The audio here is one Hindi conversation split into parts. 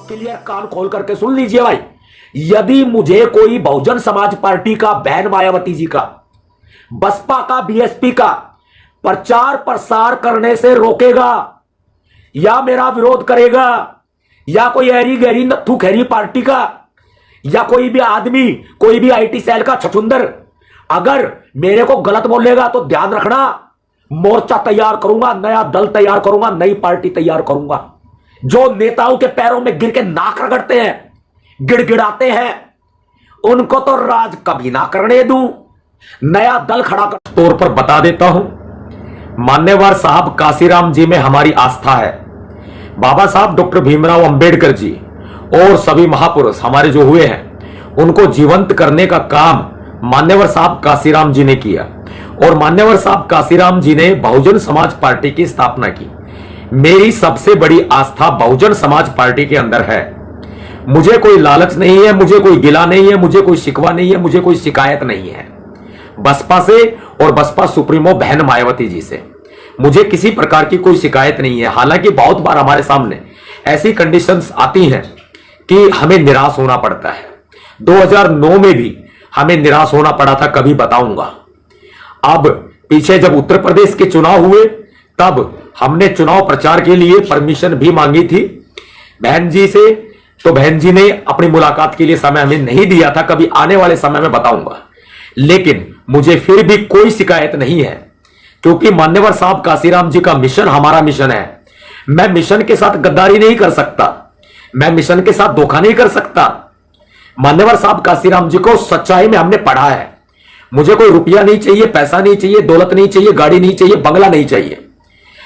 क्लियर, कान खोल करके सुन लीजिए भाई। यदि मुझे कोई बहुजन समाज पार्टी का, बहन मायावती जी का, बसपा का, बीएसपी का प्रचार प्रसार करने से रोकेगा या मेरा विरोध करेगा, या कोई ऐरी गहरी नत्थू खैरी पार्टी का, या कोई भी आदमी, कोई भी आईटी सेल का छछुंदर अगर मेरे को गलत बोलेगा तो ध्यान रखना, मोर्चा तैयार करूंगा, नया दल तैयार करूंगा, नई पार्टी तैयार करूंगा। जो नेताओं के पैरों में गिर के नाक रगड़ते हैं, गिड़गिड़ाते हैं, उनको तो राज कभी ना करने दूं। नया दल खड़ा कर तौर पर बता देता हूं, मान्यवर साहब काशीराम जी में हमारी आस्था है। बाबा साहब डॉक्टर भीमराव अंबेडकर जी और सभी महापुरुष हमारे जो हुए हैं, उनको जीवंत करने का काम मान्यवर साहब काशीराम जी ने किया, और मान्यवर साहब काशीराम जी ने बहुजन समाज पार्टी की स्थापना की। मेरी सबसे बड़ी आस्था बहुजन समाज पार्टी के अंदर है। मुझे कोई लालच नहीं है, मुझे कोई गिला नहीं है, मुझे कोई शिकवा नहीं है, मुझे कोई शिकायत नहीं है बसपा से और बसपा सुप्रीमो बहन मायावती जी से। मुझे किसी प्रकार की कोई शिकायत नहीं है। हालांकि बहुत बार हमारे सामने ऐसी कंडीशंस आती हैं कि हमें निराश होना पड़ता है। 2009 में भी हमें निराश होना पड़ा था, कभी बताऊंगा। अब पीछे जब उत्तर प्रदेश के चुनाव हुए, तब हमने चुनाव प्रचार के लिए परमिशन भी मांगी थी बहन जी से, तो बहन जी ने अपनी मुलाकात के लिए समय हमें नहीं दिया था। कभी आने वाले समय में बताऊंगा। लेकिन मुझे फिर भी कोई शिकायत नहीं है, क्योंकि मान्यवर साहब काशीराम जी का मिशन हमारा मिशन है। मैं मिशन के साथ गद्दारी नहीं कर सकता, मैं मिशन के साथ धोखा नहीं कर सकता। मान्यवर साहब काशीराम जी को सच्चाई में हमने पढ़ा है। मुझे कोई रुपया नहीं चाहिए, पैसा नहीं चाहिए, दौलत नहीं चाहिए, गाड़ी नहीं चाहिए, बंगला नहीं चाहिए।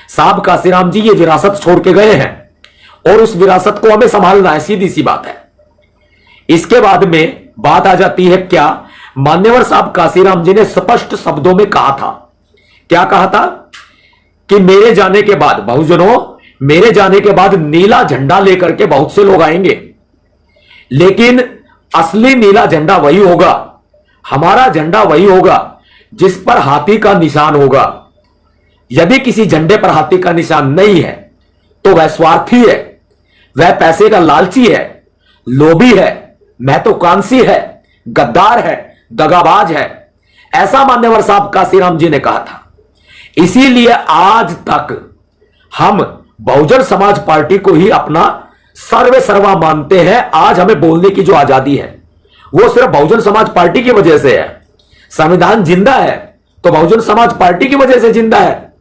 साहब काशीराम जी ये विरासत छोड़ के गए हैं और उस विरासत को हमें संभालना है, सीधी सी बात है। इसके बाद में बात आ जाती है क्या, मान्यवर साहब काशीराम जी ने स्पष्ट शब्दों में कहा था, क्या कहा था कि मेरे जाने के बाद, बहुजनों मेरे जाने के बाद नीला झंडा लेकर के बहुत से लोग आएंगे, लेकिन असली नीला झंडा वही होगा, हमारा झंडा वही होगा जिस पर हाथी का निशान होगा। यदि किसी झंडे पर हाथी का निशान नहीं है तो वह स्वार्थी है, वह पैसे का लालची है, लोभी है, महत्वाकांक्षी है, गद्दार है, दगाबाज है। ऐसा मान्यवर साहब काशीराम जी ने कहा था। इसीलिए आज तक हम बहुजन समाज पार्टी को ही अपना सर्वे सर्वा मानते हैं। आज हमें बोलने की जो आजादी है वो सिर्फ बहुजन समाज पार्टी की वजह से है। संविधान जिंदा है तो बहुजन समाज पार्टी की वजह से जिंदा है।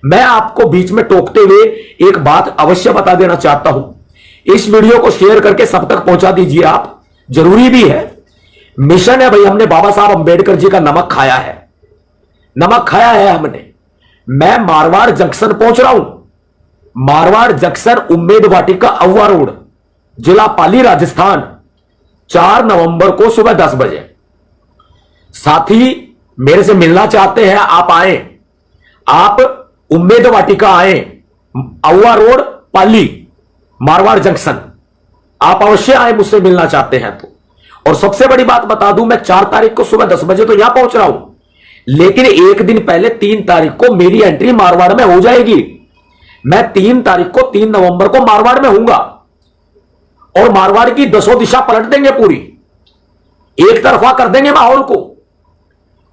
मैं आपको बीच में टोकते हुए एक बात अवश्य बता देना चाहता हूं। इस वीडियो को शेयर करके सब तक पहुंचा दीजिए आप, जरूरी भी है। मिशन है भाई, हमने बाबा साहब अंबेडकर जी का नमक खाया है, नमक खाया है हमने। मैं मारवाड़ जंक्शन पहुंच रहा हूं, मारवाड़ जंक्शन उम्मेद वाटिका अव्वा रोड, जिला पाली, राजस्थान, 4 नवंबर को सुबह 10 बजे। साथी मेरे से मिलना चाहते हैं, आप आए, आप उम्मेद वाटिका आए, अव्वा रोड, पाली, मारवाड़ जंक्शन, आप अवश्य आए मुझसे मिलना चाहते हैं तो। और सबसे बड़ी बात बता दूं, मैं 4 तारीख को सुबह 10 बजे तो यहां पहुंच रहा हूं, लेकिन एक दिन पहले 3 तारीख को मेरी एंट्री मारवाड़ में हो जाएगी। मैं 3 तारीख को, 3 नवंबर को मारवाड़ में हूंगा और मारवाड़ की 10 दिशा पलट देंगे, पूरी एक तरफा कर देंगे माहौल को,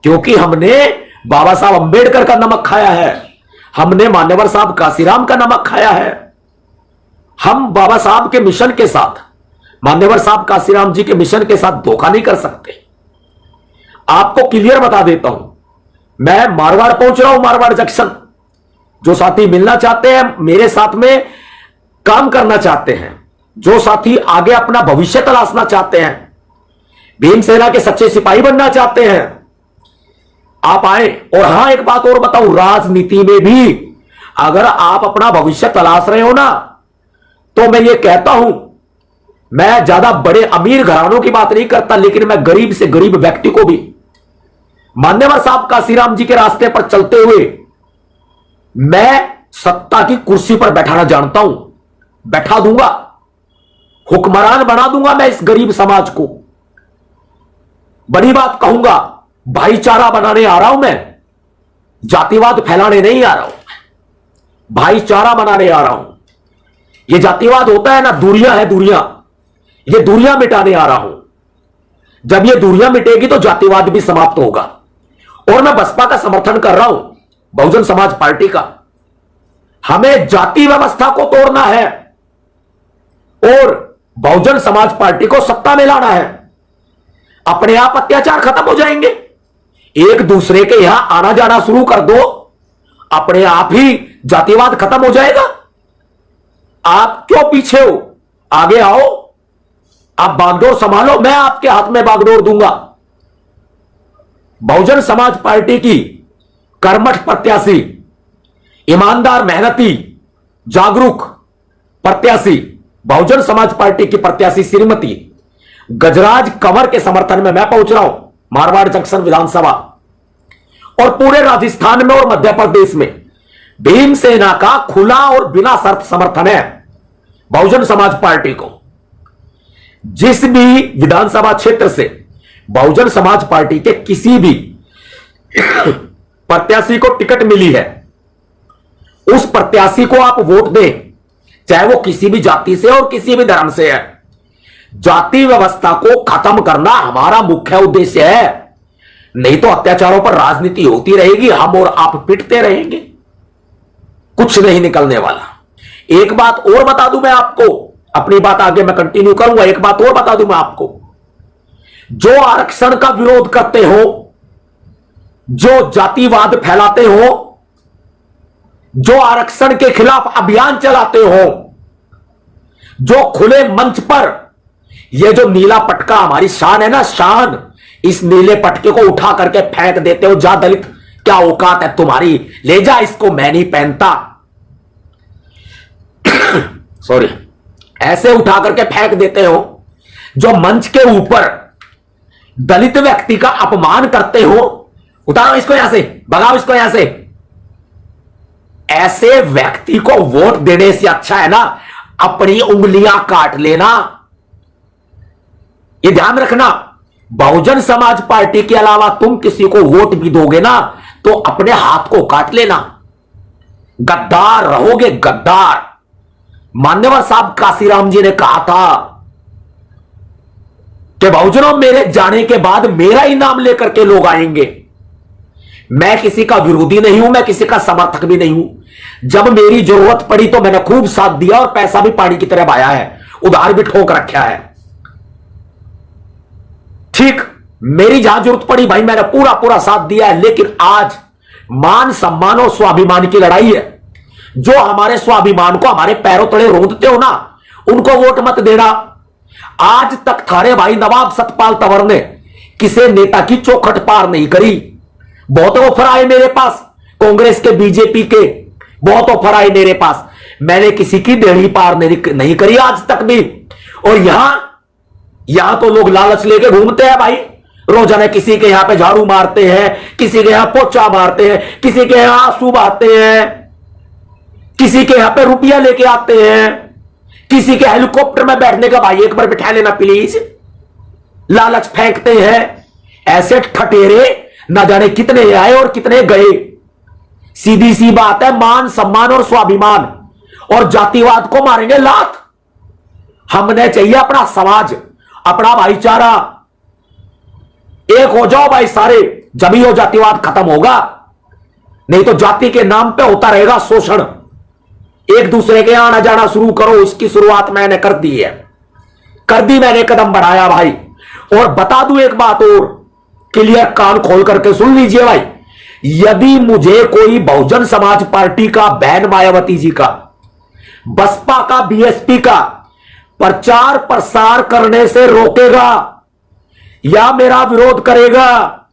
क्योंकि हमने बाबा साहब अंबेडकर का नमक खाया है, हमने मान्यवर साहब काशीराम का नमक खाया है। हम बाबा साहब के मिशन के साथ, मान्यवर साहब काशीराम जी के मिशन के साथ धोखा नहीं कर सकते। आपको क्लियर बता देता हूं, मैं मारवाड़ पहुंच रहा हूं, मारवाड़ जंक्शन। जो साथी मिलना चाहते हैं, मेरे साथ में काम करना चाहते हैं, जो साथी आगे अपना भविष्य तलाशना चाहते हैं, भीमसेना के सच्चे सिपाही बनना चाहते हैं, आप आए। और हां, एक बात और बताऊं, राजनीति में भी अगर आप अपना भविष्य तलाश रहे हो ना, तो मैं ये कहता हूं, मैं ज्यादा बड़े अमीर घरानों की बात नहीं करता, लेकिन मैं गरीब से गरीब व्यक्ति को भी मान्यवर साहब काशीराम जी के रास्ते पर चलते हुए मैं सत्ता की कुर्सी पर बैठाना जानता हूं, बैठा दूंगा, हुक्मरान बना दूंगा मैं इस गरीब समाज को। बड़ी बात कहूंगा, भाईचारा बनाने आ रहा हूं मैं, जातिवाद फैलाने नहीं आ रहा हूं, भाईचारा बनाने आ रहा हूं। ये जातिवाद होता है ना, दूरियां है दूरियां, ये दूरियां मिटाने आ रहा हूं। जब ये दूरियां मिटेगी तो जातिवाद भी समाप्त होगा। और मैं बसपा का समर्थन कर रहा हूं, बहुजन समाज पार्टी का। हमें जाति व्यवस्था को तोड़ना है और बहुजन समाज पार्टी को सत्ता में लाना है। अपने आप अत्याचार खत्म हो जाएंगे। एक दूसरे के यहां आना जाना शुरू कर दो, अपने आप ही जातिवाद खत्म हो जाएगा। आप क्यों पीछे हो? आगे आओ, आप बागडोर संभालो, मैं आपके हाथ में बागडोर दूंगा। बहुजन समाज पार्टी की कर्मठ प्रत्याशी, ईमानदार, मेहनती, जागरूक प्रत्याशी, बहुजन समाज पार्टी की प्रत्याशी श्रीमती गजराज कंवर के समर्थन में मैं पहुंच रहा हूं मारवाड़ जंक्शन विधानसभा। और पूरे राजस्थान में और मध्य प्रदेश में भीमसेना का खुला और बिना शर्त समर्थन है बहुजन समाज पार्टी को। जिस भी विधानसभा क्षेत्र से बहुजन समाज पार्टी के किसी भी प्रत्याशी को टिकट मिली है, उस प्रत्याशी को आप वोट दें, चाहे वो किसी भी जाति से और किसी भी धर्म से है। जाति व्यवस्था को खत्म करना हमारा मुख्य उद्देश्य है, नहीं तो अत्याचारों पर राजनीति होती रहेगी, हम और आप पिटते रहेंगे, कुछ नहीं निकलने वाला। एक बात और बता दूं मैं आपको, अपनी बात आगे मैं कंटिन्यू करूंगा। एक बात और बता दूं मैं आपको, जो आरक्षण का विरोध करते हो, जो जातिवाद फैलाते हो, जो आरक्षण के खिलाफ अभियान चलाते हो, जो खुले मंच पर यह जो नीला पटका हमारी शान है ना, शान, इस नीले पटके को उठा करके फेंक देते हो, जा दलित क्या औकात है तुम्हारी, ले जा इसको, मैं नहीं पहनता सॉरी, ऐसे उठा करके फेंक देते हो। जो मंच के ऊपर दलित व्यक्ति का अपमान करते हो, उतारो इसको यहां से, भगाओ इसको यहां से। ऐसे व्यक्ति को वोट देने से अच्छा है ना अपनी उंगलियां काट लेना। ये ध्यान रखना, बहुजन समाज पार्टी के अलावा तुम किसी को वोट भी दोगे ना तो अपने हाथ को काट लेना। गद्दार रहोगे, गद्दार। मान्यवर साहब काशीराम जी ने कहा था कि बहुजनों, मेरे जाने के बाद मेरा ही नाम लेकर के लोग आएंगे। मैं किसी का विरोधी नहीं हूं, मैं किसी का समर्थक भी नहीं हूं। जब मेरी जरूरत पड़ी तो मैंने खूब साथ दिया और पैसा भी पानी की तरह बहाया है, उधार भी ठोक रखा है। ठीक, मेरी जहां जरूरत पड़ी भाई मैंने पूरा पूरा साथ दिया है। लेकिन आज मान सम्मान और स्वाभिमान की लड़ाई है। जो हमारे स्वाभिमान को हमारे पैरों तले रोंदते हो ना, उनको वोट मत देना। आज तक थारे भाई नवाब सतपाल तंवर ने किसी नेता की चौखट पार नहीं करी। बहुत ऑफर आए मेरे पास, कांग्रेस के, बीजेपी के, बहुत ऑफर आए मेरे पास, मैंने किसी की देड़ी पार नहीं करी आज तक भी। और यहां तो लोग लालच लेके घूमते हैं भाई, रोजाना किसी के यहां पे झाड़ू मारते हैं, किसी के यहां पोछा मारते हैं, किसी के यहां आंसू बहाते हैं, किसी के यहां पे रुपया लेके आते हैं, किसी के हेलीकॉप्टर में बैठने का, भाई एक बार बिठा लेना प्लीज, लालच फेंकते हैं। ऐसे ठटेरे ना जाने कितने आए और कितने गए। सीधी सी बात है, मान सम्मान और स्वाभिमान और जातिवाद को मारेंगे लात। हमने चाहिए अपना समाज, अपना भाईचारा। एक हो जाओ भाई सारे, जब ही वो जातिवाद खत्म होगा, नहीं तो जाति के नाम पे होता रहेगा शोषण। एक दूसरे के आना जाना शुरू करो, इसकी शुरुआत मैंने कर दी है, कर दी मैंने, कदम बढ़ाया भाई। और बता दूं एक बात और, क्लियर कान खोल करके सुन लीजिए भाई, यदि मुझे कोई बहुजन समाज पार्टी का, बहन मायावती जी का, बसपा का, बीएसपी का प्रचार प्रसार करने से रोकेगा या मेरा विरोध करेगा,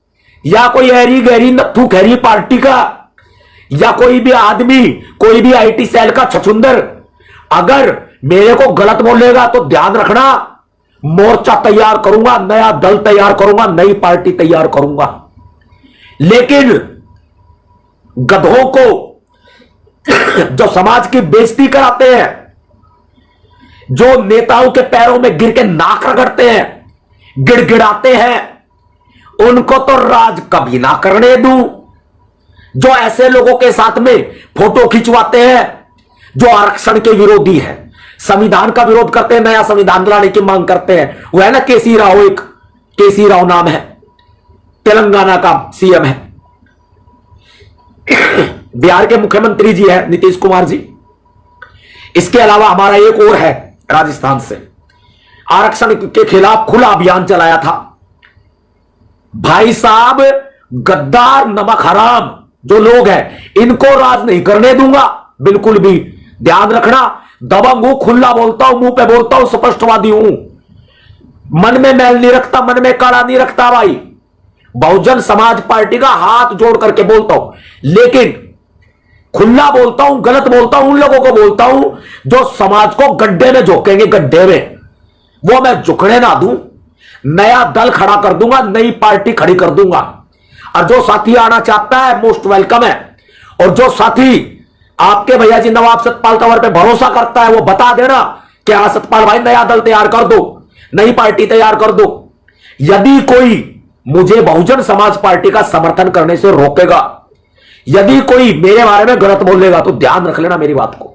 या कोई ऐरी गहरी नत्थू खैरी पार्टी का, या कोई भी आदमी, कोई भी आईटी सेल का छछुंदर अगर मेरे को गलत बोलेगा तो ध्यान रखना, मोर्चा तैयार करूंगा, नया दल तैयार करूंगा, नई पार्टी तैयार करूंगा। लेकिन गधों को जो समाज की बेइज्जती कराते हैं, जो नेताओं के पैरों में गिर के नाक रगड़ते हैं, गिड़गिड़ाते हैं, उनको तो राज कभी ना करने दूं। जो ऐसे लोगों के साथ में फोटो खिंचवाते हैं, जो आरक्षण के विरोधी हैं, संविधान का विरोध करते हैं, नया संविधान लाने की मांग करते हैं। वो है ना केसी राव, एक केसी राव नाम है, तेलंगाना का सीएम है। बिहार के मुख्यमंत्री जी है नीतीश कुमार जी। इसके अलावा हमारा एक और है राजस्थान से, आरक्षण के खिलाफ खुला अभियान चलाया था। भाई साहब, गद्दार नमक हराम जो लोग हैं, इनको राज नहीं करने दूंगा बिल्कुल भी। ध्यान रखना, दबंग हूं, खुला बोलता हूं, मुंह पे बोलता हूं, स्पष्टवादी हूं, मन में मैल नहीं रखता, मन में काड़ा नहीं रखता भाई। बहुजन समाज पार्टी का हाथ जोड़ करके बोलता हूं, लेकिन खुला बोलता हूं, गलत बोलता हूं, उन लोगों को बोलता हूं जो समाज को गड्ढे में झोंकेंगे, गड्ढे में, वो मैं झुकने ना दूं। नया दल खड़ा कर दूंगा, नई पार्टी खड़ी कर दूंगा। और जो साथी आना चाहता है मोस्ट वेलकम है। और जो साथी आपके भैया जी नवाब सतपाल तंवर पे भरोसा करता है, वो बता देना कि हाँ सतपाल भाई, नया दल तैयार कर दो, नई पार्टी तैयार कर दो। यदि कोई मुझे बहुजन समाज पार्टी का समर्थन करने से रोकेगा, यदि कोई मेरे बारे में गलत बोलेगा, तो ध्यान रख लेना मेरी बात को।